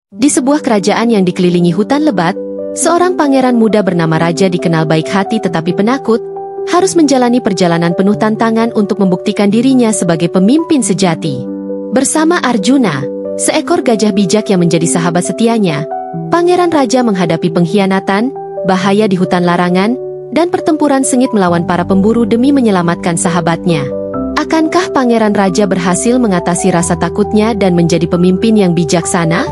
Di sebuah kerajaan yang dikelilingi hutan lebat, seorang pangeran muda bernama Raja dikenal baik hati tetapi penakut, harus menjalani perjalanan penuh tantangan untuk membuktikan dirinya sebagai pemimpin sejati. Bersama Arjuna, seekor gajah bijak yang menjadi sahabat setianya, Pangeran Raja menghadapi pengkhianatan, bahaya di hutan larangan, dan pertempuran sengit melawan para pemburu demi menyelamatkan sahabatnya. Akankah Pangeran Raja berhasil mengatasi rasa takutnya dan menjadi pemimpin yang bijaksana?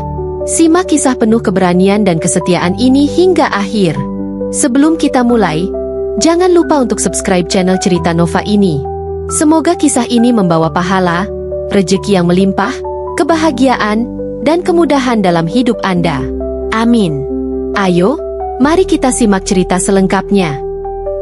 Simak kisah penuh keberanian dan kesetiaan ini hingga akhir. Sebelum kita mulai, jangan lupa untuk subscribe channel Cerita Nova ini. Semoga kisah ini membawa pahala, rezeki yang melimpah, kebahagiaan, dan kemudahan dalam hidup Anda. Amin. Ayo, mari kita simak cerita selengkapnya.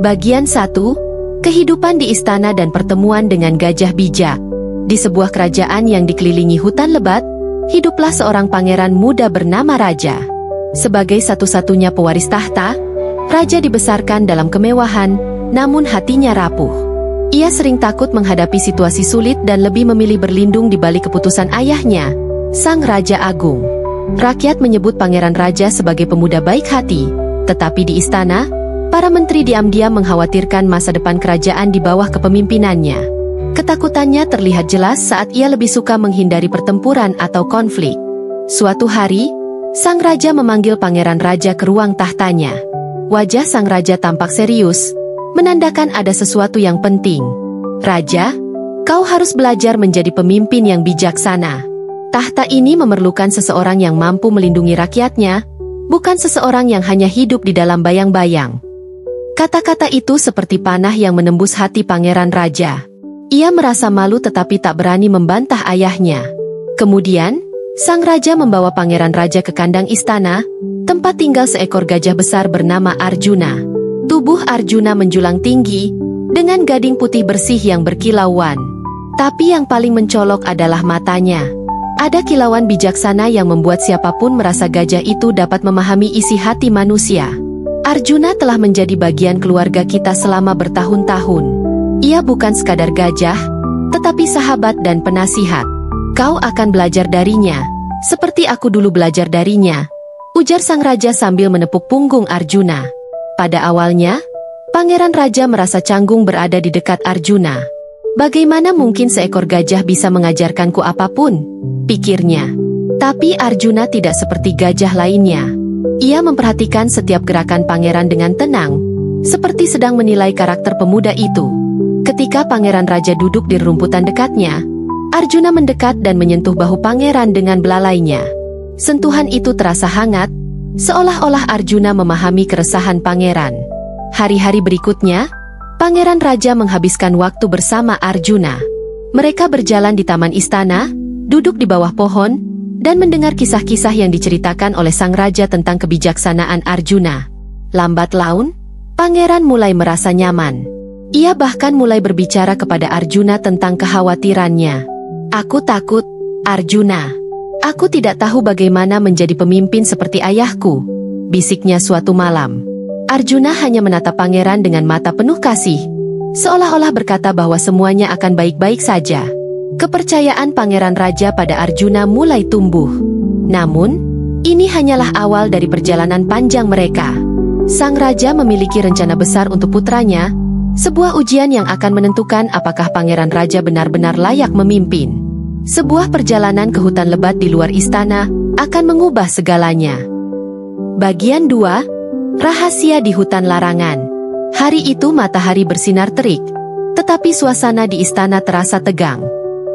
Bagian 1. Kehidupan di istana dan pertemuan dengan gajah bijak. Di sebuah kerajaan yang dikelilingi hutan lebat, hiduplah seorang pangeran muda bernama Raja. Sebagai satu-satunya pewaris tahta, Raja dibesarkan dalam kemewahan, namun hatinya rapuh. Ia sering takut menghadapi situasi sulit dan lebih memilih berlindung di balik keputusan ayahnya, Sang Raja Agung. Rakyat menyebut Pangeran Raja sebagai pemuda baik hati, tetapi di istana, para menteri diam-diam mengkhawatirkan masa depan kerajaan di bawah kepemimpinannya. Ketakutannya terlihat jelas saat ia lebih suka menghindari pertempuran atau konflik. Suatu hari, Sang Raja memanggil Pangeran Raja ke ruang tahtanya. Wajah Sang Raja tampak serius, menandakan ada sesuatu yang penting. "Raja, kau harus belajar menjadi pemimpin yang bijaksana. Tahta ini memerlukan seseorang yang mampu melindungi rakyatnya, bukan seseorang yang hanya hidup di dalam bayang-bayang." Kata-kata itu seperti panah yang menembus hati Pangeran Raja. Ia merasa malu tetapi tak berani membantah ayahnya. Kemudian, Sang Raja membawa Pangeran Raja ke kandang istana, tempat tinggal seekor gajah besar bernama Arjuna. Tubuh Arjuna menjulang tinggi, dengan gading putih bersih yang berkilauan. Tapi yang paling mencolok adalah matanya. Ada kilauan bijaksana yang membuat siapapun merasa gajah itu dapat memahami isi hati manusia. Arjuna telah menjadi bagian keluarga kita selama bertahun-tahun. Ia bukan sekadar gajah, tetapi sahabat dan penasihat. Kau akan belajar darinya, seperti aku dulu belajar darinya, ujar Sang Raja sambil menepuk punggung Arjuna. Pada awalnya, Pangeran Raja merasa canggung berada di dekat Arjuna. Bagaimana mungkin seekor gajah bisa mengajarkanku apapun? Pikirnya. Tapi Arjuna tidak seperti gajah lainnya. Ia memperhatikan setiap gerakan pangeran dengan tenang, seperti sedang menilai karakter pemuda itu. Ketika Pangeran Raja duduk di rumputan dekatnya, Arjuna mendekat dan menyentuh bahu pangeran dengan belalainya. Sentuhan itu terasa hangat, seolah-olah Arjuna memahami keresahan pangeran. Hari-hari berikutnya, Pangeran Raja menghabiskan waktu bersama Arjuna. Mereka berjalan di taman istana, duduk di bawah pohon, dan mendengar kisah-kisah yang diceritakan oleh Sang Raja tentang kebijaksanaan Arjuna. Lambat laun, pangeran mulai merasa nyaman. Ia bahkan mulai berbicara kepada Arjuna tentang kekhawatirannya. "Aku takut, Arjuna. Aku tidak tahu bagaimana menjadi pemimpin seperti ayahku," bisiknya suatu malam. Arjuna hanya menatap pangeran dengan mata penuh kasih, seolah-olah berkata bahwa semuanya akan baik-baik saja. Kepercayaan Pangeran Raja pada Arjuna mulai tumbuh. Namun, ini hanyalah awal dari perjalanan panjang mereka. Sang Raja memiliki rencana besar untuk putranya, sebuah ujian yang akan menentukan apakah Pangeran Raja benar-benar layak memimpin. Sebuah perjalanan ke hutan lebat di luar istana akan mengubah segalanya. Bagian 2. Rahasia di hutan larangan. Hari itu matahari bersinar terik, tetapi suasana di istana terasa tegang.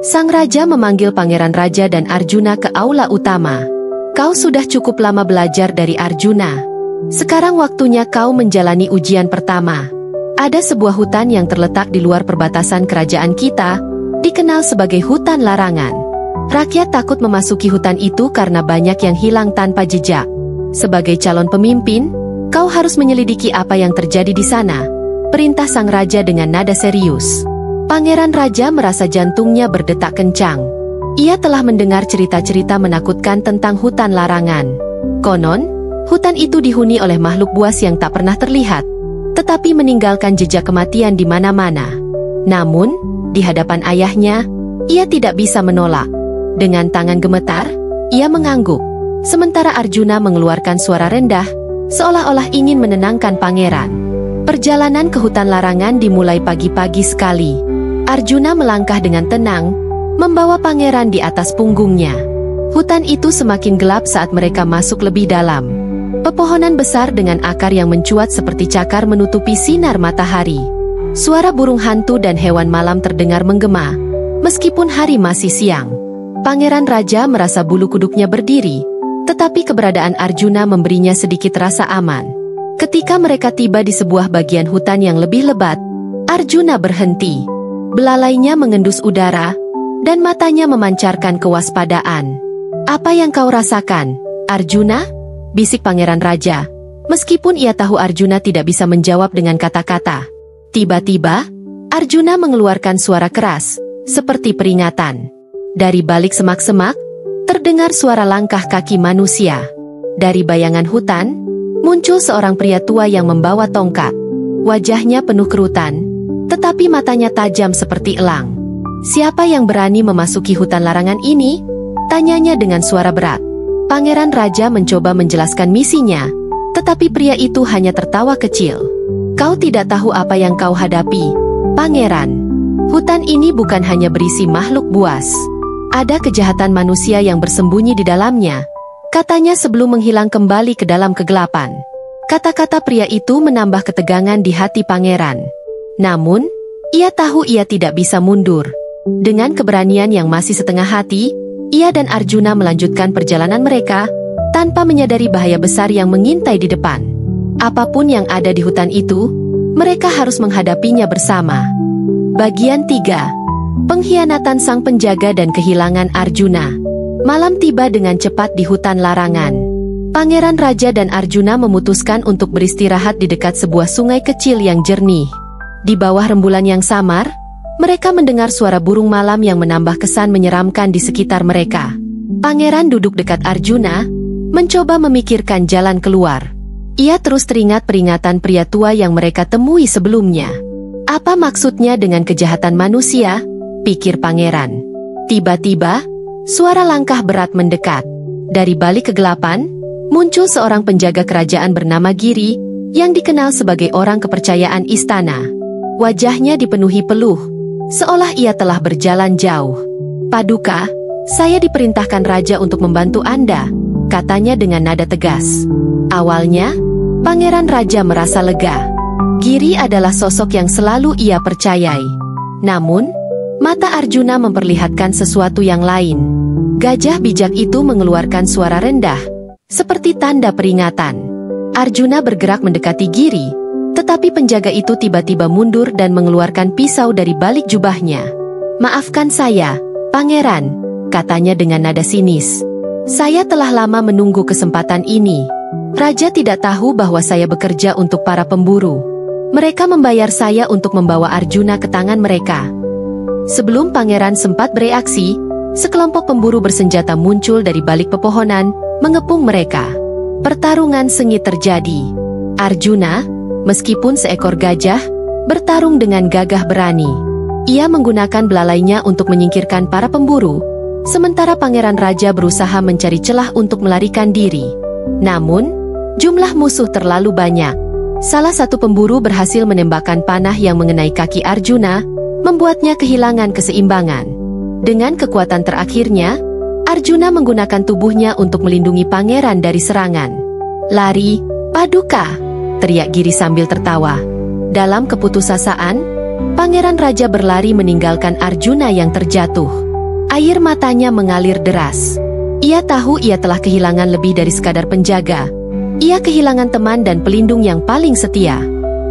Sang Raja memanggil Pangeran Raja dan Arjuna ke aula utama. "Kau sudah cukup lama belajar dari Arjuna. Sekarang waktunya kau menjalani ujian pertama. Ada sebuah hutan yang terletak di luar perbatasan kerajaan kita, dikenal sebagai hutan larangan. Rakyat takut memasuki hutan itu karena banyak yang hilang tanpa jejak. Sebagai calon pemimpin, kau harus menyelidiki apa yang terjadi di sana," perintah Sang Raja dengan nada serius. Pangeran Raja merasa jantungnya berdetak kencang. Ia telah mendengar cerita-cerita menakutkan tentang hutan larangan. Konon, hutan itu dihuni oleh makhluk buas yang tak pernah terlihat, tetapi meninggalkan jejak kematian di mana-mana. Namun, di hadapan ayahnya, ia tidak bisa menolak. Dengan tangan gemetar, ia mengangguk. sementara Arjuna mengeluarkan suara rendah, seolah-olah ingin menenangkan pangeran. Perjalanan ke hutan larangan dimulai pagi-pagi sekali. Arjuna melangkah dengan tenang, membawa pangeran di atas punggungnya. Hutan itu semakin gelap saat mereka masuk lebih dalam. Pepohonan besar dengan akar yang mencuat seperti cakar menutupi sinar matahari. Suara burung hantu dan hewan malam terdengar menggema, meskipun hari masih siang. Pangeran Raja merasa bulu kuduknya berdiri, tetapi keberadaan Arjuna memberinya sedikit rasa aman. Ketika mereka tiba di sebuah bagian hutan yang lebih lebat, Arjuna berhenti. Belalainya mengendus udara, dan matanya memancarkan kewaspadaan. "Apa yang kau rasakan, Arjuna?" bisik Pangeran Raja, meskipun ia tahu Arjuna tidak bisa menjawab dengan kata-kata. Tiba-tiba, Arjuna mengeluarkan suara keras, seperti peringatan. Dari balik semak-semak, terdengar suara langkah kaki manusia. Dari bayangan hutan, muncul seorang pria tua yang membawa tongkat. Wajahnya penuh kerutan, tetapi matanya tajam seperti elang. "Siapa yang berani memasuki hutan larangan ini?" tanyanya dengan suara berat. Pangeran Raja mencoba menjelaskan misinya, tetapi pria itu hanya tertawa kecil. "Kau tidak tahu apa yang kau hadapi, Pangeran. Hutan ini bukan hanya berisi makhluk buas. Ada kejahatan manusia yang bersembunyi di dalamnya," katanya sebelum menghilang kembali ke dalam kegelapan. Kata-kata pria itu menambah ketegangan di hati pangeran. Namun, ia tahu ia tidak bisa mundur. Dengan keberanian yang masih setengah hati, ia dan Arjuna melanjutkan perjalanan mereka, tanpa menyadari bahaya besar yang mengintai di depan. Apapun yang ada di hutan itu, mereka harus menghadapinya bersama. Bagian 3. Pengkhianatan sang penjaga dan kehilangan Arjuna. Malam tiba dengan cepat di hutan larangan. Pangeran Raja dan Arjuna memutuskan untuk beristirahat di dekat sebuah sungai kecil yang jernih. Di bawah rembulan yang samar, mereka mendengar suara burung malam yang menambah kesan menyeramkan di sekitar mereka. Pangeran duduk dekat Arjuna, mencoba memikirkan jalan keluar. Ia terus teringat peringatan pria tua yang mereka temui sebelumnya. Apa maksudnya dengan kejahatan manusia? Pikir pangeran. Tiba-tiba, suara langkah berat mendekat. Dari balik kegelapan, muncul seorang penjaga kerajaan bernama Giri, yang dikenal sebagai orang kepercayaan istana. Wajahnya dipenuhi peluh, seolah ia telah berjalan jauh. "Paduka, saya diperintahkan Raja untuk membantu Anda," katanya dengan nada tegas. Awalnya, Pangeran Raja merasa lega. Giri adalah sosok yang selalu ia percayai. Namun, mata Arjuna memperlihatkan sesuatu yang lain. Gajah bijak itu mengeluarkan suara rendah, seperti tanda peringatan. Arjuna bergerak mendekati Giri, tetapi penjaga itu tiba-tiba mundur dan mengeluarkan pisau dari balik jubahnya. "Maafkan saya, Pangeran," katanya dengan nada sinis. "Saya telah lama menunggu kesempatan ini. Raja tidak tahu bahwa saya bekerja untuk para pemburu. Mereka membayar saya untuk membawa Arjuna ke tangan mereka." Sebelum pangeran sempat bereaksi, sekelompok pemburu bersenjata muncul dari balik pepohonan, mengepung mereka. Pertarungan sengit terjadi. Arjuna, meskipun seekor gajah, bertarung dengan gagah berani. Ia menggunakan belalainya untuk menyingkirkan para pemburu, sementara Pangeran Raja berusaha mencari celah untuk melarikan diri. Namun, jumlah musuh terlalu banyak. Salah satu pemburu berhasil menembakkan panah yang mengenai kaki Arjuna, membuatnya kehilangan keseimbangan. Dengan kekuatan terakhirnya, Arjuna menggunakan tubuhnya untuk melindungi pangeran dari serangan. "Lari, Paduka!" teriak Giri sambil tertawa. Dalam keputusasaan, Pangeran Raja berlari meninggalkan Arjuna yang terjatuh. Air matanya mengalir deras. Ia tahu ia telah kehilangan lebih dari sekadar penjaga. Ia kehilangan teman dan pelindung yang paling setia.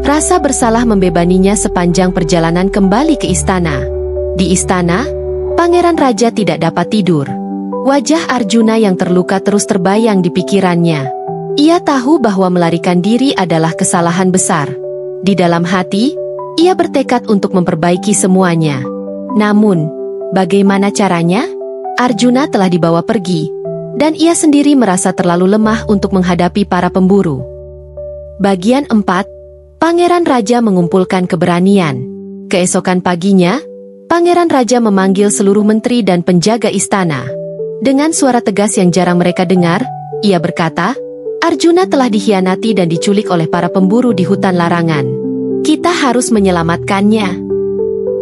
Rasa bersalah membebaninya sepanjang perjalanan kembali ke istana. Di istana, Pangeran Raja tidak dapat tidur. Wajah Arjuna yang terluka terus terbayang di pikirannya. Ia tahu bahwa melarikan diri adalah kesalahan besar. Di dalam hati, ia bertekad untuk memperbaiki semuanya. Namun, bagaimana caranya? Arjuna telah dibawa pergi, dan ia sendiri merasa terlalu lemah untuk menghadapi para pemburu. Bagian 4. Pangeran Raja mengumpulkan keberanian. Keesokan paginya, Pangeran Raja memanggil seluruh menteri dan penjaga istana. Dengan suara tegas yang jarang mereka dengar, Ia berkata, Arjuna telah dikhianati dan diculik oleh para pemburu di hutan larangan. Kita harus menyelamatkannya.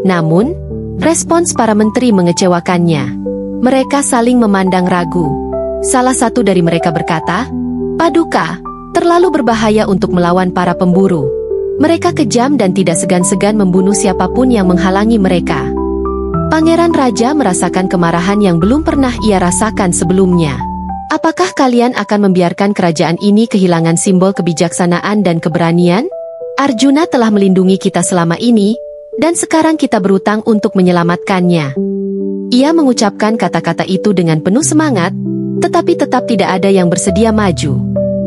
Namun, respons para menteri mengecewakannya. Mereka saling memandang ragu. Salah satu dari mereka berkata, Paduka, terlalu berbahaya untuk melawan para pemburu. Mereka kejam dan tidak segan-segan membunuh siapapun yang menghalangi mereka. Pangeran Raja merasakan kemarahan yang belum pernah ia rasakan sebelumnya. Apakah kalian akan membiarkan kerajaan ini kehilangan simbol kebijaksanaan dan keberanian? Arjuna telah melindungi kita selama ini, dan sekarang kita berutang untuk menyelamatkannya. Ia mengucapkan kata-kata itu dengan penuh semangat, tetapi tetap tidak ada yang bersedia maju.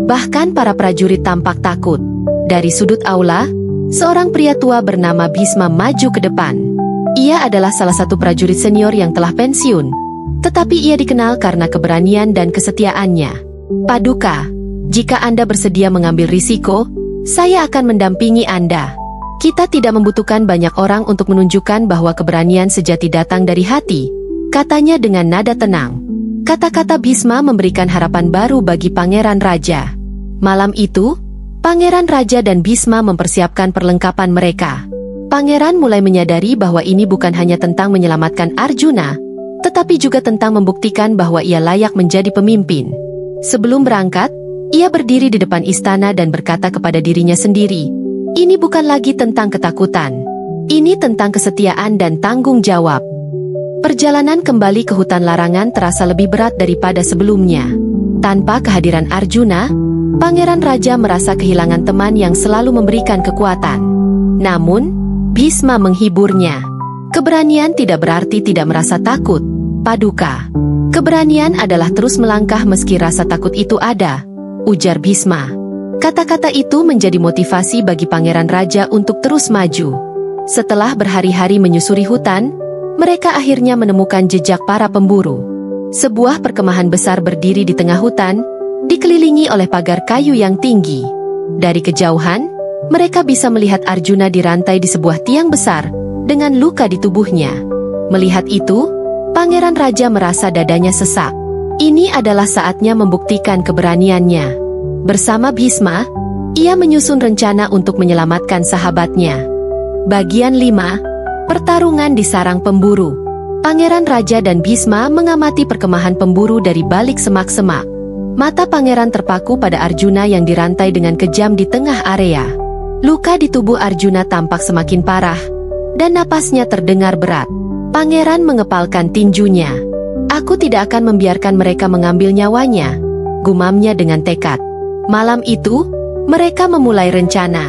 Bahkan para prajurit tampak takut. Dari sudut aula, seorang pria tua bernama Bhisma maju ke depan. Ia adalah salah satu prajurit senior yang telah pensiun. Tetapi ia dikenal karena keberanian dan kesetiaannya. Paduka, jika Anda bersedia mengambil risiko, saya akan mendampingi Anda. Kita tidak membutuhkan banyak orang untuk menunjukkan bahwa keberanian sejati datang dari hati, katanya dengan nada tenang. Kata-kata Bhisma memberikan harapan baru bagi Pangeran Raja. Malam itu, Pangeran Raja dan Bhisma mempersiapkan perlengkapan mereka. Pangeran mulai menyadari bahwa ini bukan hanya tentang menyelamatkan Arjuna, tetapi juga tentang membuktikan bahwa ia layak menjadi pemimpin. Sebelum berangkat, ia berdiri di depan istana dan berkata kepada dirinya sendiri, ini bukan lagi tentang ketakutan. Ini tentang kesetiaan dan tanggung jawab. Perjalanan kembali ke hutan larangan terasa lebih berat daripada sebelumnya. Tanpa kehadiran Arjuna, Pangeran Raja merasa kehilangan teman yang selalu memberikan kekuatan. Namun, Bhisma menghiburnya. Keberanian tidak berarti tidak merasa takut, Paduka. Keberanian adalah terus melangkah meski rasa takut itu ada, ujar Bhisma. Kata-kata itu menjadi motivasi bagi Pangeran Raja untuk terus maju. Setelah berhari-hari menyusuri hutan, mereka akhirnya menemukan jejak para pemburu. Sebuah perkemahan besar berdiri di tengah hutan, dikelilingi oleh pagar kayu yang tinggi. Dari kejauhan, mereka bisa melihat Arjuna dirantai di sebuah tiang besar, dengan luka di tubuhnya. Melihat itu, Pangeran Raja merasa dadanya sesak. Ini adalah saatnya membuktikan keberaniannya. Bersama Bhisma, ia menyusun rencana untuk menyelamatkan sahabatnya. Bagian 5. Pertarungan di sarang pemburu. Pangeran Raja dan Bhisma mengamati perkemahan pemburu dari balik semak-semak. Mata pangeran terpaku pada Arjuna yang dirantai dengan kejam di tengah area. Luka di tubuh Arjuna tampak semakin parah, dan napasnya terdengar berat. Pangeran mengepalkan tinjunya. Aku tidak akan membiarkan mereka mengambil nyawanya, gumamnya dengan tekad. Malam itu, mereka memulai rencana.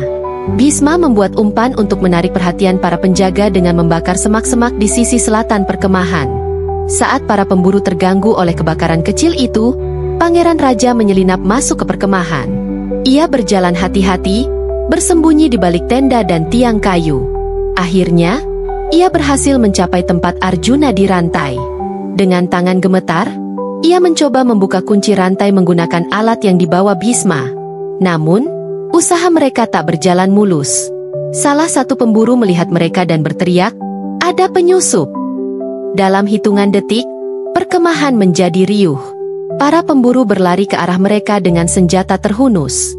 Bhisma membuat umpan untuk menarik perhatian para penjaga dengan membakar semak-semak di sisi selatan perkemahan. Saat para pemburu terganggu oleh kebakaran kecil itu, Pangeran Raja menyelinap masuk ke perkemahan. Ia berjalan hati-hati, bersembunyi di balik tenda dan tiang kayu. Akhirnya, ia berhasil mencapai tempat Arjuna dirantai. Dengan tangan gemetar, ia mencoba membuka kunci rantai menggunakan alat yang dibawa Bhisma. Namun, usaha mereka tak berjalan mulus. Salah satu pemburu melihat mereka dan berteriak, "Ada penyusup!" Dalam hitungan detik, perkemahan menjadi riuh. Para pemburu berlari ke arah mereka dengan senjata terhunus.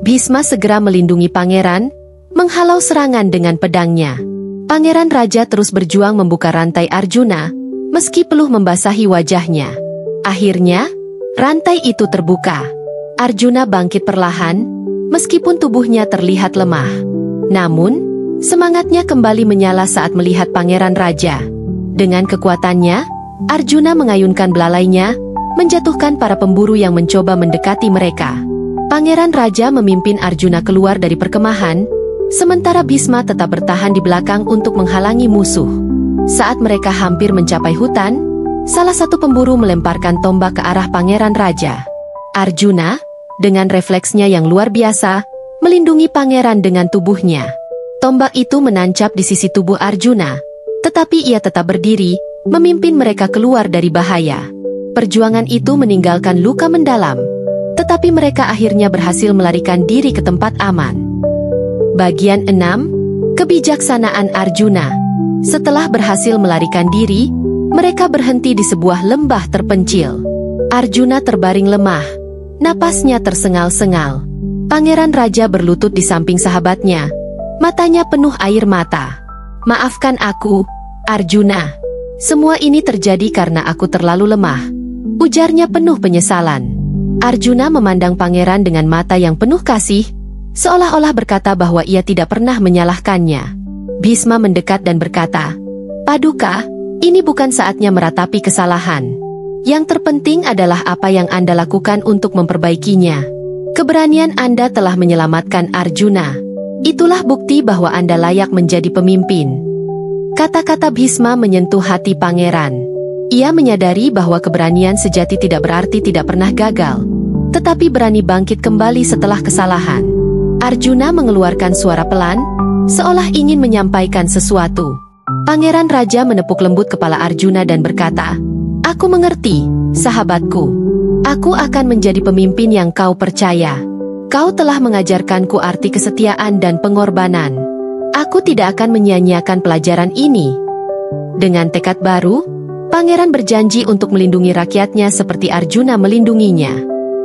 Bhisma segera melindungi pangeran, menghalau serangan dengan pedangnya. Pangeran Raja terus berjuang membuka rantai Arjuna, meski peluh membasahi wajahnya. Akhirnya, rantai itu terbuka. Arjuna bangkit perlahan, meskipun tubuhnya terlihat lemah. Namun, semangatnya kembali menyala saat melihat Pangeran Raja. Dengan kekuatannya, Arjuna mengayunkan belalainya, menjatuhkan para pemburu yang mencoba mendekati mereka. Pangeran Raja memimpin Arjuna keluar dari perkemahan, sementara Bhisma tetap bertahan di belakang untuk menghalangi musuh. Saat mereka hampir mencapai hutan, salah satu pemburu melemparkan tombak ke arah Pangeran Raja. Arjuna, dengan refleksnya yang luar biasa, melindungi pangeran dengan tubuhnya. Tombak itu menancap di sisi tubuh Arjuna, tetapi ia tetap berdiri, memimpin mereka keluar dari bahaya. Perjuangan itu meninggalkan luka mendalam, tetapi mereka akhirnya berhasil melarikan diri ke tempat aman. Bagian 6. Kebijaksanaan Arjuna. Setelah berhasil melarikan diri, mereka berhenti di sebuah lembah terpencil. Arjuna terbaring lemah, Napasnya tersengal-sengal. Pangeran Raja berlutut di samping sahabatnya. Matanya penuh air mata. "Maafkan aku, Arjuna. Semua ini terjadi karena aku terlalu lemah," ujarnya penuh penyesalan. Arjuna memandang pangeran dengan mata yang penuh kasih, seolah-olah berkata bahwa ia tidak pernah menyalahkannya. Bhisma mendekat dan berkata, "Paduka, ini bukan saatnya meratapi kesalahan. Yang terpenting adalah apa yang Anda lakukan untuk memperbaikinya. Keberanian Anda telah menyelamatkan Arjuna. Itulah bukti bahwa Anda layak menjadi pemimpin." Kata-kata Bhisma menyentuh hati pangeran. Ia menyadari bahwa keberanian sejati tidak berarti tidak pernah gagal, tetapi berani bangkit kembali setelah kesalahan. Arjuna mengeluarkan suara pelan, seolah ingin menyampaikan sesuatu. Pangeran Raja menepuk lembut kepala Arjuna dan berkata, "Aku mengerti, sahabatku. Aku akan menjadi pemimpin yang kau percaya. Kau telah mengajarkanku arti kesetiaan dan pengorbanan. Aku tidak akan menyia-nyiakan pelajaran ini." Dengan tekad baru, pangeran berjanji untuk melindungi rakyatnya seperti Arjuna melindunginya.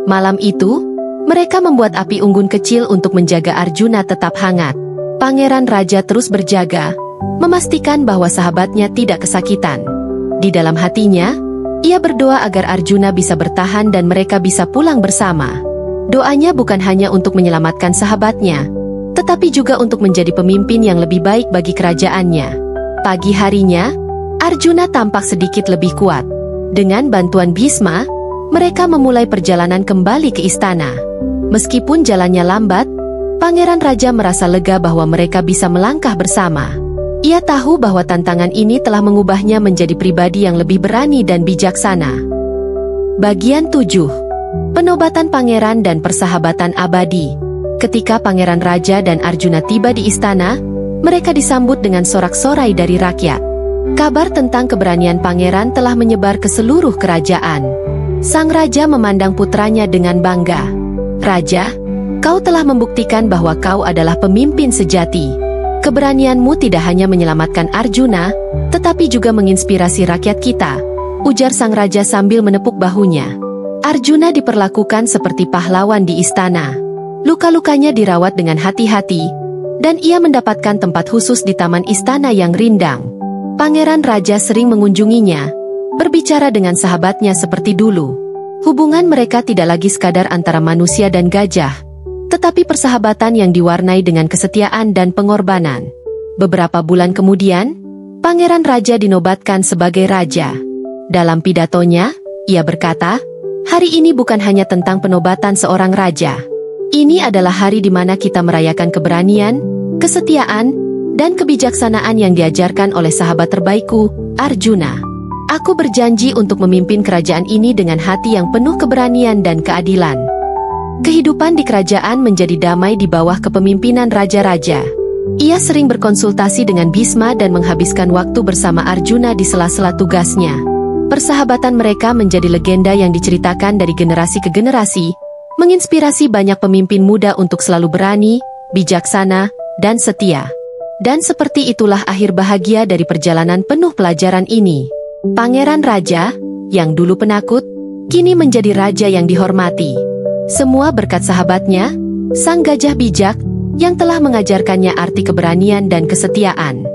Malam itu, mereka membuat api unggun kecil untuk menjaga Arjuna tetap hangat. Pangeran Raja terus berjaga, memastikan bahwa sahabatnya tidak kesakitan. Di dalam hatinya, ia berdoa agar Arjuna bisa bertahan dan mereka bisa pulang bersama. Doanya bukan hanya untuk menyelamatkan sahabatnya, tetapi juga untuk menjadi pemimpin yang lebih baik bagi kerajaannya. Pagi harinya, Arjuna tampak sedikit lebih kuat. Dengan bantuan Bhisma, mereka memulai perjalanan kembali ke istana. Meskipun jalannya lambat, Pangeran Raja merasa lega bahwa mereka bisa melangkah bersama. Ia tahu bahwa tantangan ini telah mengubahnya menjadi pribadi yang lebih berani dan bijaksana. Bagian 7. Penobatan Pangeran dan Persahabatan Abadi. Ketika Pangeran Raja dan Arjuna tiba di istana, mereka disambut dengan sorak-sorai dari rakyat. Kabar tentang keberanian pangeran telah menyebar ke seluruh kerajaan. Sang raja memandang putranya dengan bangga. "Raja, kau telah membuktikan bahwa kau adalah pemimpin sejati. Keberanianmu tidak hanya menyelamatkan Arjuna, tetapi juga menginspirasi rakyat kita," ujar sang raja sambil menepuk bahunya. Arjuna diperlakukan seperti pahlawan di istana. Luka-lukanya dirawat dengan hati-hati, dan ia mendapatkan tempat khusus di taman istana yang rindang. Pangeran Raja sering mengunjunginya, berbicara dengan sahabatnya seperti dulu. Hubungan mereka tidak lagi sekadar antara manusia dan gajah, tetapi persahabatan yang diwarnai dengan kesetiaan dan pengorbanan. Beberapa bulan kemudian, Pangeran Raja dinobatkan sebagai raja. Dalam pidatonya, ia berkata, "Hari ini bukan hanya tentang penobatan seorang raja. Ini adalah hari di mana kita merayakan keberanian, kesetiaan, dan kebijaksanaan yang diajarkan oleh sahabat terbaikku, Arjuna. Aku berjanji untuk memimpin kerajaan ini dengan hati yang penuh keberanian dan keadilan." Kehidupan di kerajaan menjadi damai di bawah kepemimpinan raja-raja. Ia sering berkonsultasi dengan Bhisma dan menghabiskan waktu bersama Arjuna di sela-sela tugasnya. Persahabatan mereka menjadi legenda yang diceritakan dari generasi ke generasi, menginspirasi banyak pemimpin muda untuk selalu berani, bijaksana, dan setia. Dan seperti itulah akhir bahagia dari perjalanan penuh pelajaran ini. Pangeran Raja, yang dulu penakut, kini menjadi raja yang dihormati. Semua berkat sahabatnya, sang gajah bijak, yang telah mengajarkannya arti keberanian dan kesetiaan.